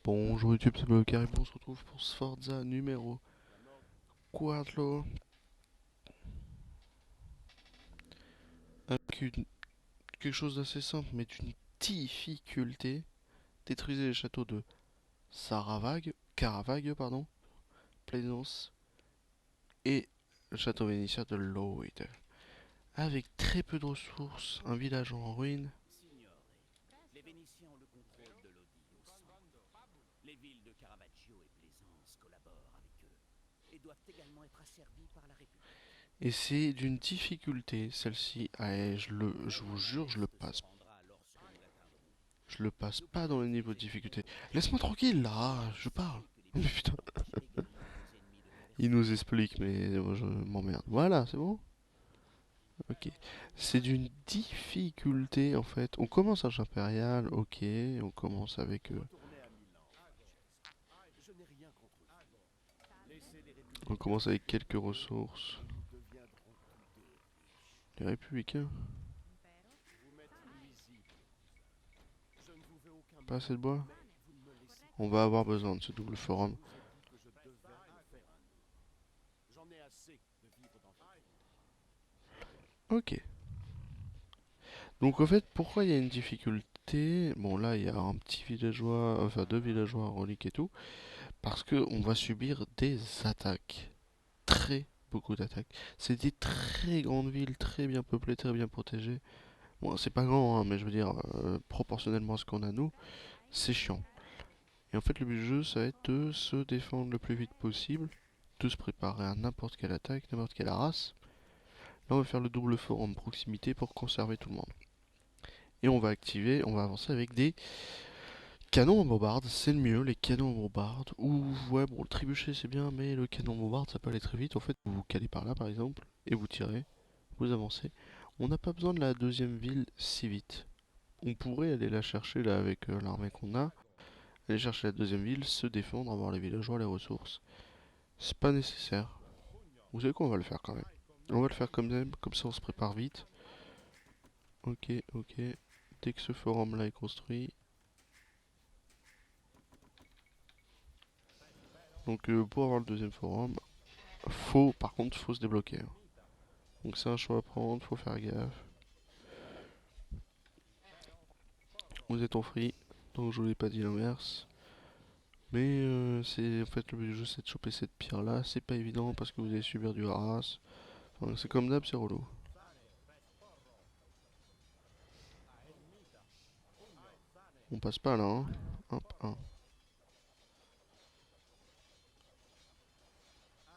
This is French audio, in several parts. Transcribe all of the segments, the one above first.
Bonjour YouTube, c'est le Caribou, on se retrouve pour Sforza numéro 4 avec quelque chose d'assez simple mais d'une difficulté. Détruisez les châteaux de Caravagge, pardon, Plaisance et le château vénitien de Lloyd. Avec très peu de ressources, un village en ruine. Signoré, les Vénitiens ont le contrôle de Lodi au centre. Les villes de Caravaggio et Plaisance collaborent avec eux et doivent également être asservies par la République. Et c'est d'une difficulté, celle-ci. Ah, je vous jure, je le L'Est se passe. rendra lorsque nous l'atteindrons. Je le passe Nous pas dans pouvons le niveau de éviter les difficulté. dégâts, Laisse-moi tranquille là, mais je parle. sachez que les Mais putain. Vénitiens protègent également les ennemis de Il l'adversaire. nous explique, mais moi je m'emmerde. Voilà, c'est bon. Ok. C'est d'une difficulté en fait. On commence Âge impérial, ok. On commence avec. Retournez à Milan, Francesco. Je n'ai rien contre vous. Laissez les On républicains commence avec quelques gouverner ressources. et nous deviendrons tous deux riches. Les républicains. Vous m'êtes nuisible, cousin. Je ne vous veux aucun Pas mal, assez de bois. mais vous ne me laissez On pas. va avoir besoin de ce double Je forum. vous ai dit que je devais en faire un autre. J'en ai assez de vivre dans votre ombre. Ok. Donc en fait, pourquoi il y a une difficulté? Bon là, il y a un petit villageois, enfin deux villageois reliques et tout. Parce que on va subir des attaques. Très beaucoup d'attaques. C'est des très grandes villes, très bien peuplées, très bien protégées. Bon, c'est pas grand, hein, mais je veux dire, proportionnellement à ce qu'on a nous, c'est chiant. Et en fait, le but du jeu, ça va être de se défendre le plus vite possible, de se préparer à n'importe quelle attaque, n'importe quelle race. Là, on va faire le double fort en proximité pour conserver tout le monde. Et on va avancer avec des canons en bombarde, c'est le mieux, les canons en bombarde. Ou, ouais, bon, le trébuchet c'est bien, mais le canon en bombarde ça peut aller très vite. En fait, vous vous calez par là par exemple, et vous tirez, vous avancez. On n'a pas besoin de la deuxième ville si vite. On pourrait aller la chercher là avec l'armée qu'on a, aller chercher la deuxième ville, se défendre, avoir les villageois, les ressources. C'est pas nécessaire. Vous savez quoi, on va le faire quand même. On va le faire comme ça on se prépare vite. Ok, ok. Dès que ce forum là est construit. Donc pour avoir le deuxième forum, par contre, faut se débloquer, hein. Donc c'est un choix à prendre, faut faire gaffe. Vous êtes en free, donc je vous l'ai pas dit l'inverse. Mais c'est en fait le but du jeu c'est de choper cette pierre là, c'est pas évident parce que vous allez subir du harass. Enfin, c'est comme d'hab, c'est relou. On passe pas là, hein. Hop, un.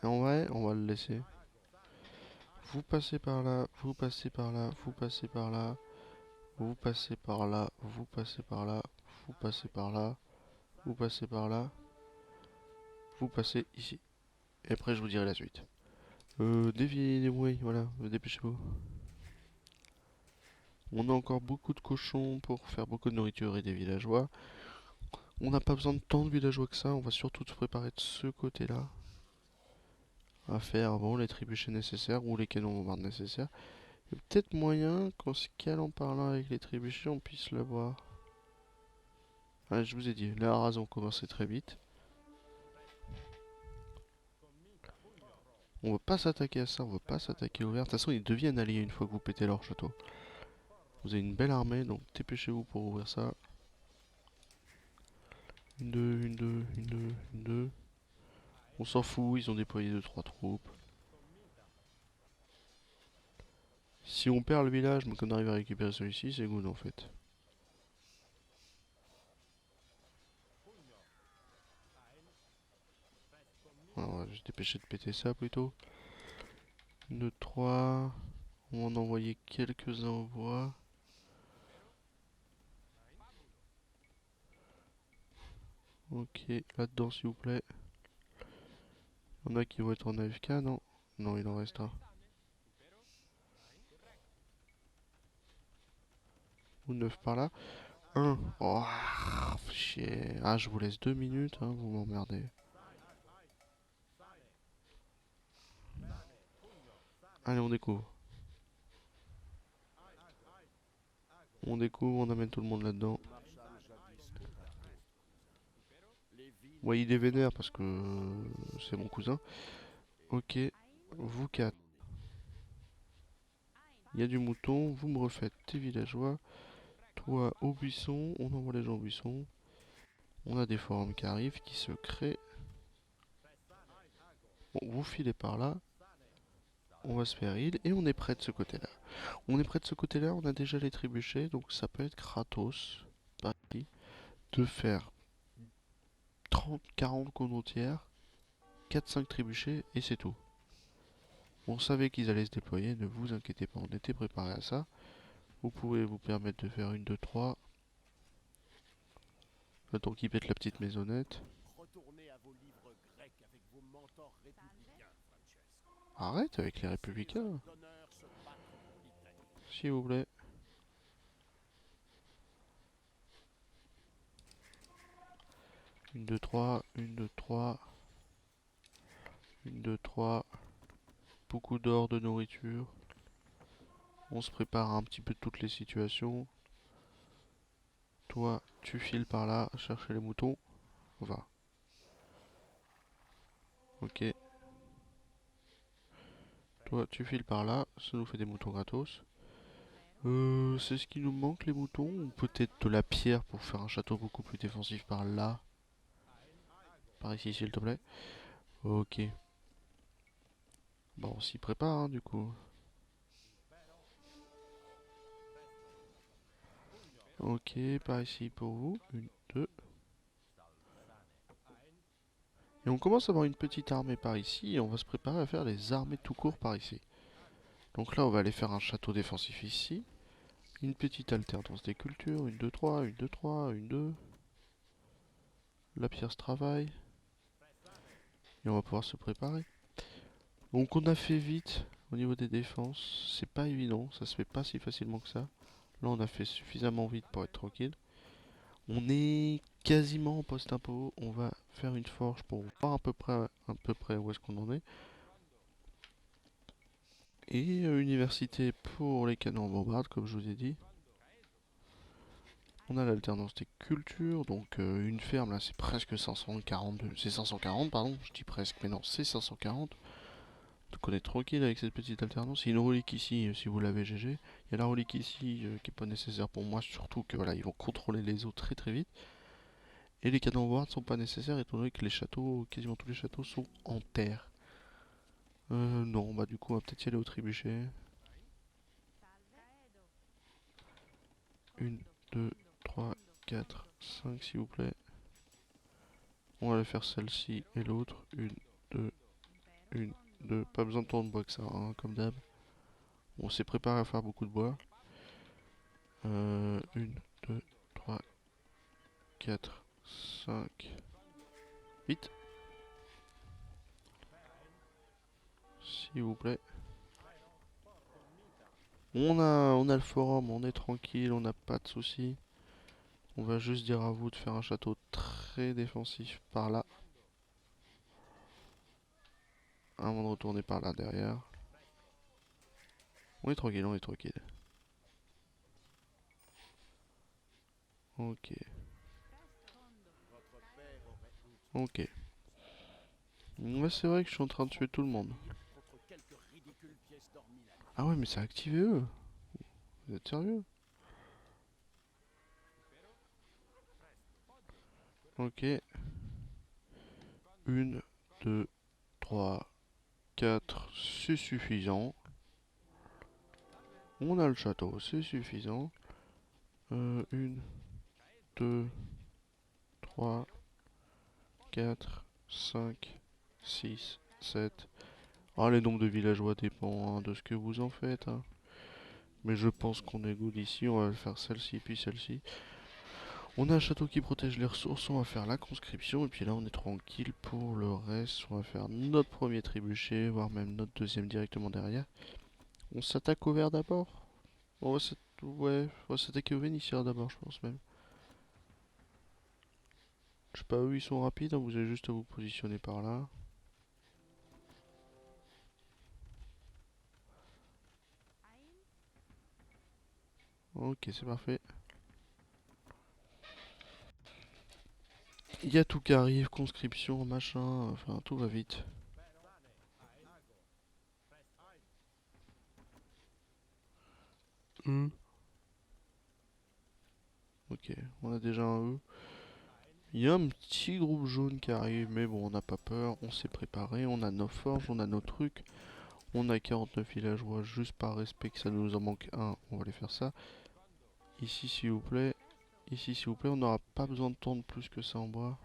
Et en vrai, on va le laisser. Vous passez par là, vous passez par là, vous passez par là, vous passez par là, vous passez par là, vous passez par là, vous passez par là, vous passez ici. Et après je vous dirai la suite. Déviez les bruits, voilà, dépêchez-vous. On a encore beaucoup de cochons pour faire beaucoup de nourriture et des villageois. On n'a pas besoin de tant de villageois que ça, on va surtout se préparer de ce côté-là. À faire bon, les trébuchets nécessaires ou les canons bombardes nécessaires. Il y a peut-être moyen qu'en se calant par là avec les trébuchets, on puisse l'avoir. Ah, je vous ai dit, la rase on commence très vite. On va pas s'attaquer à ça, on va pas s'attaquer au vert. De toute façon, ils deviennent alliés une fois que vous pétez leur château. Vous avez une belle armée, donc dépêchez-vous pour ouvrir ça. Une, deux, une, deux, une, deux, une, deux. On s'en fout, ils ont déployé deux trois troupes. Si on perd le village, mais qu'on arrive à récupérer celui-ci, c'est good en fait. Alors, on va juste dépêcher de péter ça plutôt. 2, 3. On va en envoyer quelques-uns au bois. Ok, là-dedans s'il vous plaît. Il y en a qui vont être en AFK, non? Non, il en reste un. Ou 9 par là. Un. Oh, chier. Ah, je vous laisse 2 minutes, hein, vous m'emmerdez. Allez, on découvre. On découvre, on amène tout le monde là-dedans. Le marshal jadis compta trop. Ouais, il est vénère parce que c'est mon cousin. Ok, vous quatre. Il y a du mouton, vous me refaites tes villageois. Toi, au buisson, on envoie les gens au buisson. On a des forums qui arrivent, qui se créent. Bon, vous filez par là. On va se faire heal et on est prêt de ce côté-là. On est prêt de ce côté-là, on a déjà les trébuchets, donc ça peut être Kratos, pareil, de faire 30-40 condottières, 4-5 trébuchets et c'est tout. On savait qu'ils allaient se déployer, ne vous inquiétez pas, on était préparé à ça. Vous pouvez vous permettre de faire une, 2, 3. Le temps qu'ils pètent la petite maisonnette. Retournez à vos livres grecs avec vos mentors républicains, Francesco. Arrête avec les Laissez les hommes républicains, d'honneur se battre pour l'Italie. s'il vous plaît. Une, 2, 3, une, 2, 3, une, 2, 3. Beaucoup d'or, de nourriture. On se prépare à un petit peu toutes les situations. Toi, tu files par là, chercher les moutons. Va. Ok. Toi, tu files par là, ça nous fait des moutons gratos. C'est ce qui nous manque, les moutons. Ou peut-être de la pierre pour faire un château beaucoup plus défensif par là. Par ici, s'il te plaît. Ok. Bon, on s'y prépare, hein, du coup. Ok, par ici pour vous. Une, deux. Et on commence à avoir une petite armée par ici. Et on va se préparer à faire des armées tout court par ici. Donc là, on va aller faire un château défensif ici. Une petite alternance des cultures. Une, deux, trois, une, deux, trois, une, deux. La pierre se travaille. Et on va pouvoir se préparer. Donc on a fait vite au niveau des défenses. C'est pas évident, ça se fait pas si facilement que ça. Là on a fait suffisamment vite pour être tranquille. On est quasiment en post-impôt. On va faire une forge pour voir à peu près où est-ce qu'on en est. Et université pour les canons en bombarde, comme je vous ai dit. On a l'alternance des cultures, donc une ferme là c'est presque 540, c'est 540 pardon, je dis presque, mais non c'est 540. Donc on est tranquille avec cette petite alternance. Il y a une relique ici, si vous l'avez GG. Il y a la relique ici qui est pas nécessaire pour moi, surtout que voilà, ils vont contrôler les eaux très très vite. Et les canons ward sont pas nécessaires étant donné que les châteaux, quasiment tous les châteaux sont en terre. Non, bah du coup on va peut-être y aller au trébuchet. Une, 2, 3, 4, 5 s'il vous plaît. On va aller faire celle-ci et l'autre. Une, deux. Pas besoin de tant de bois que ça, hein, comme d'hab. On s'est préparé à faire beaucoup de bois. Une, deux, trois, 4, 5. Vite, s'il vous plaît. On a le forum, on est tranquille, on n'a pas de soucis. On va juste dire à vous de faire un château très défensif par là. Avant de retourner par là derrière. On est tranquille, on est tranquille. Ok, Votre père aurait honte de ok. vous. Ouais, c'est vrai que je suis en train de tuer tout le monde. Contre quelques ridicules pièces d'or milanaises. Ah ouais, mais c'est activé eux. Vous êtes sérieux? Ok. Une, deux, trois, quatre, c'est suffisant. On a le château, c'est suffisant. Une, deux, trois, 4, 5, 6, 7. Ah, les nombres de villageois dépend hein, de ce que vous en faites. Hein. Mais je pense qu'on est good ici. On va faire celle-ci, puis celle-ci. On a un château qui protège les ressources. On va faire la conscription. Et puis là, on est tranquille pour le reste. On va faire notre premier trébuchet, voire même notre deuxième directement derrière. On s'attaque au vert d'abord. Ouais, on va s'attaquer aux Vénitiens d'abord, je pense même. Je sais pas, eux ils sont rapides. Hein, vous avez juste à vous positionner par là. Ok, c'est parfait. Il y a tout qui arrive, conscription, machin, enfin tout va vite. E. Ok, on a déjà un E. Il y a un petit groupe jaune qui arrive, mais bon, on n'a pas peur, on s'est préparé, on a nos forges, on a nos trucs, on a 49 villageois, juste par respect que ça nous en manque un, on va aller faire ça. Ici, s'il vous plaît, ici, s'il vous plaît, on n'aura pas besoin de tondre plus que ça en bois.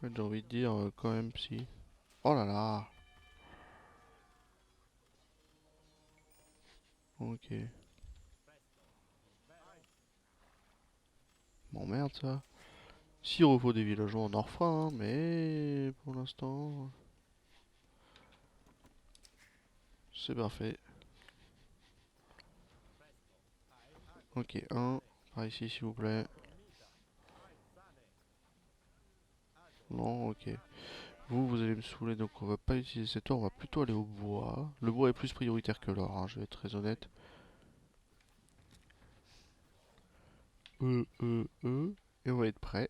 Ouais, j'ai envie de dire, quand même, si. Oh là là. Ok. M'emmerde ça. S'il refaut des villageois, on en refera, hein, mais pour l'instant, c'est parfait. Ok, un. Par ici, s'il vous plaît. Non, ok. Vous allez me saouler, donc on va pas utiliser cette or, on va plutôt aller au bois. Le bois est plus prioritaire que l'or, hein, je vais être très honnête. Et on va être prêt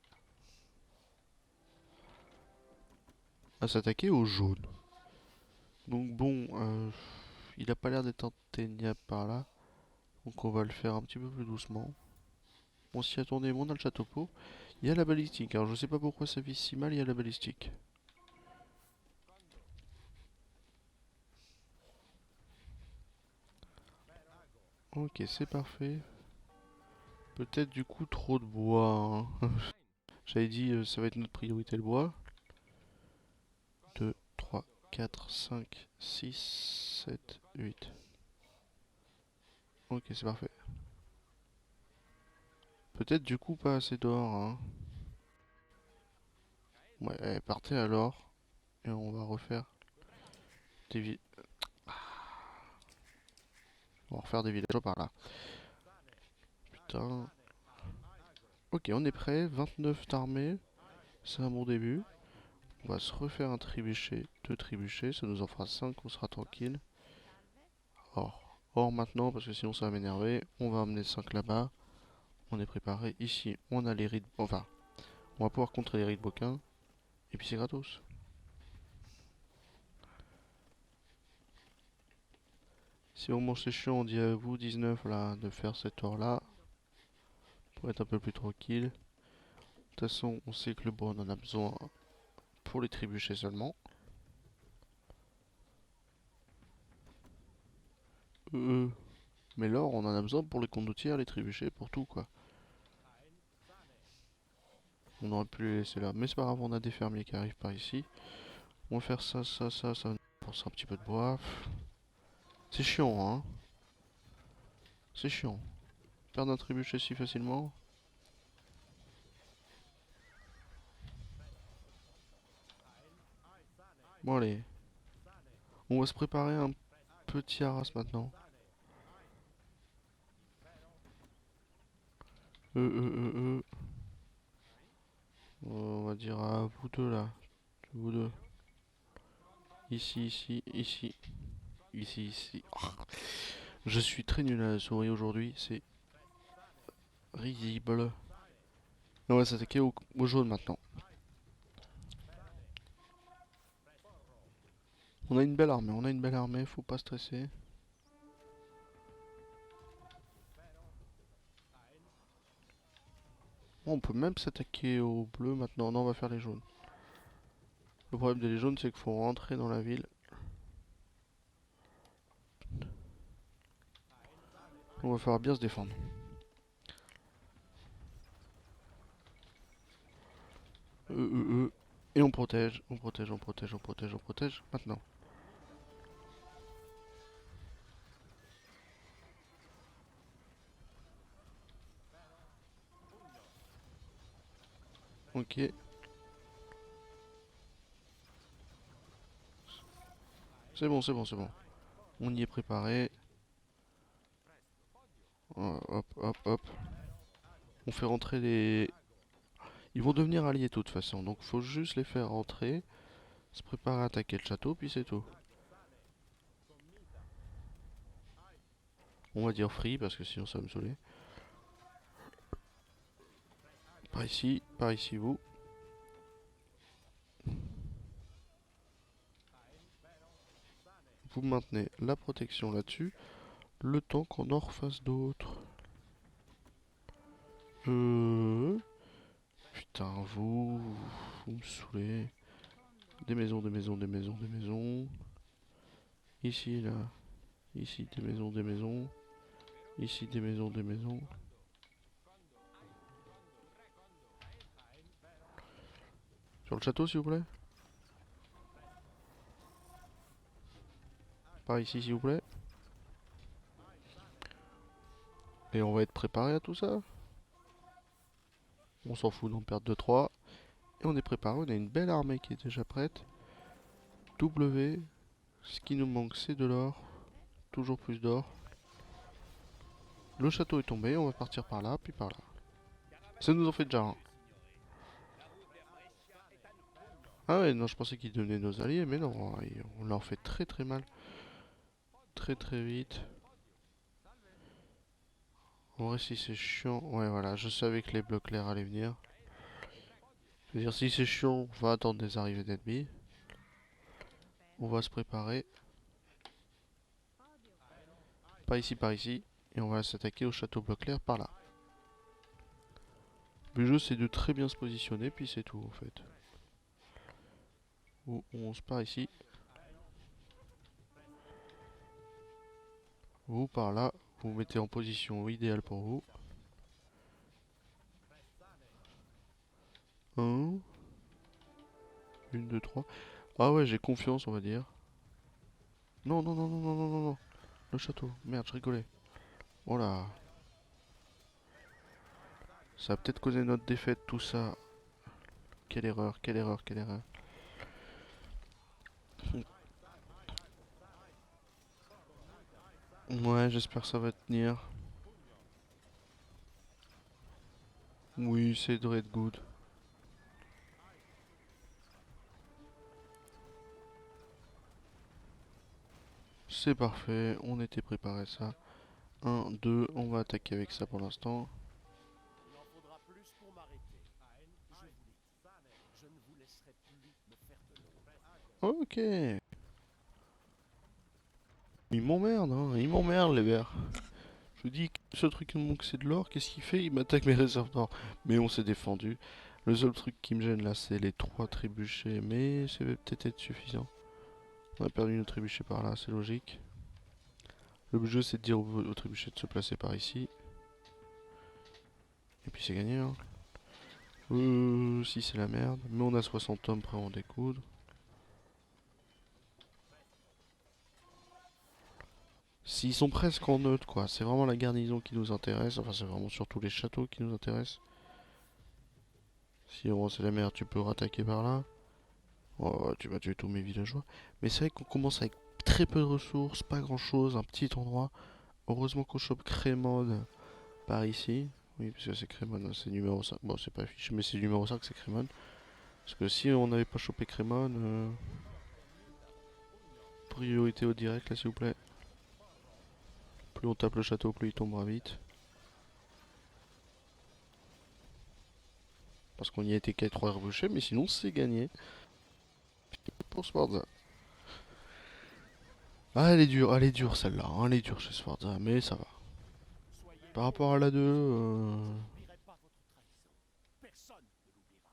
à s'attaquer au jaune. Donc bon, il a pas l'air d'être atteignable par là. Donc on va le faire un petit peu plus doucement. On s'y attendait, mais on a le château pot. Il y a la balistique, alors je sais pas pourquoi ça vise si mal, il y a la balistique. Ok, c'est parfait. Peut-être du coup trop de bois, hein. J'avais dit ça va être notre priorité le bois. 2, 3, 4, 5, 6, 7, 8. Ok, c'est parfait. Peut-être du coup pas assez d'or, hein. Ouais, allez, partez alors. Et on va refaire des on va refaire des villageois par là. Putain. Ok, on est prêt. 29 d'armée. C'est un bon début. On va se refaire un trébuchet, deux trébuchets. Ça nous en fera 5, on sera tranquille. Or maintenant, parce que sinon ça va m'énerver. On va amener 5 là-bas. On est préparé. Ici, on a les rides. Enfin, on va pouvoir contrer les rides boquins. Et puis c'est gratos. Si vraiment c'est chiant, on dit à vous 19 là de faire cette heure là pour être un peu plus tranquille. De toute façon, on sait que le bois on en a besoin pour les trébuchets seulement. Euh, mais l'or on en a besoin pour les condottières, les trébuchets, pour tout quoi. On aurait pu les laisser là, mais c'est pas grave, on a des fermiers qui arrivent par ici. On va faire ça, ça va nous forcer un petit peu de bois. C'est chiant hein, c'est chiant. Perdre un trébuchet si facilement. Bon allez, on va se préparer un petit haras maintenant. Euh. On va dire à vous deux là. Vous deux. Ici, ici, ici. Ici, ici. Oh, je suis très nul à la souris aujourd'hui, c'est risible. On va s'attaquer au jaune maintenant. On a une belle armée, faut pas stresser. Bon, on peut même s'attaquer au bleu maintenant. Non, on va faire les jaunes. Le problème des jaunes, c'est qu'il faut rentrer dans la ville. On va falloir bien se défendre. Et on protège, on protège, on protège, on protège, on protège. Maintenant. Ok. C'est bon, c'est bon, c'est bon. On y est préparé. Hop, hop, hop. On fait rentrer les... Ils vont devenir alliés de toute façon, donc faut juste les faire rentrer, se préparer à attaquer le château, puis c'est tout. On va dire free parce que sinon ça va me saouler. par ici vous. Vous maintenez la protection là-dessus, le temps qu'on en refasse d'autres. Putain, vous me saoulez. Des maisons, des maisons, des maisons, des maisons. Ici, là. Ici, des maisons, des maisons. Ici, des maisons, des maisons. Sur le château, s'il vous plaît. Par ici, s'il vous plaît. Et on va être préparé à tout ça. On s'en fout d'en perdre 2-3. Et on est préparé, on a une belle armée qui est déjà prête. W. Ce qui nous manque, c'est de l'or. Toujours plus d'or. Le château est tombé, on va partir par là, puis par là. Ça nous en fait déjà un. Ah ouais, non, je pensais qu'ils devenaient nos alliés, mais non, on leur fait très très mal. Très très vite. En vrai, si c'est chiant... Ouais, voilà, je savais que les blocs clairs allaient venir. Je veux dire, si c'est chiant, on va attendre des arrivées d'ennemis. On va se préparer. Pas ici, par ici. Et on va s'attaquer au château bloc clair par là. Le jeu, c'est de très bien se positionner, puis c'est tout, en fait. On se part ici. Vous, par là, vous vous mettez en position idéale pour vous. 1, 1, 2, 3. Ah ouais, j'ai confiance, on va dire. Non, non, non, non, non, non, non, non. Le château. Merde, je rigolais. Oh là. Ça a peut-être causé notre défaite, tout ça. Quelle erreur, quelle erreur, quelle erreur. Ouais, j'espère que ça va tenir. Oui, c'est devrait être good. C'est parfait, on était préparé ça. 1, 2, on va attaquer avec ça pour l'instant. Il en faudra plus pour m'arrêter. Je vous l'ai dit, je ne vous laisserai plus me faire de l'ombre. Ok. Ils m'emmerdent, hein, ils m'emmerdent les verts. Je vous dis, ce truc qui me manque c'est de l'or, qu'est-ce qu'il fait? Il m'attaque mes réserves d'or. Mais on s'est défendu. Le seul truc qui me gêne là, c'est les 3 trébuchets, mais ça va peut-être être suffisant. On a perdu nos trébuchets par là, c'est logique. Le jeu, c'est de dire aux trébuchets de se placer par ici. Et puis c'est gagné, hein. Si c'est la merde. Mais on a 60 hommes prêts à en découdre. S'ils sont presque en neutre, quoi. C'est vraiment la garnison qui nous intéresse. Enfin, c'est vraiment surtout les châteaux qui nous intéressent. Si c'est la merde, tu peux rattaquer par là. Oh, tu vas tuer tous mes villageois. Mais c'est vrai qu'on commence avec très peu de ressources, pas grand chose, un petit endroit. Heureusement qu'on chope Crémone par ici. Oui, parce que c'est Crémone, c'est numéro 5. Bon, c'est pas affiché, mais c'est numéro 5, c'est Crémone. Parce que si on n'avait pas chopé Crémone, priorité au direct là, s'il vous plaît. Plus on tape le château, plus il tombera vite. Parce qu'on y a été qu'à 3 rebouchés, mais sinon c'est gagné. Pour Sforza. Ah, elle est dure celle-là, hein, elle est dure chez Sforza, mais ça va. Soyez Par bon, rapport à la 2, je n'oublierai pas votre trahison. Personne ne l'oubliera.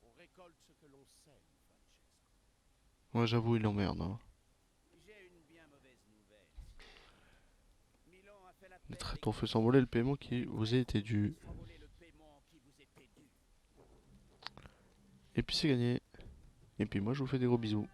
On récolte ce que l'on sème, Francesco. moi j'avoue il emmerde, hein. J'ai une bien mauvaise nouvelle. Milan a fait la Les paix traites avec ont les fait Grecs. s'envoler le paiement qui vous a été dû. S'envoler le paiement qui vous était dû. Et puis c'est gagné. Et puis moi je vous fais des gros bisous.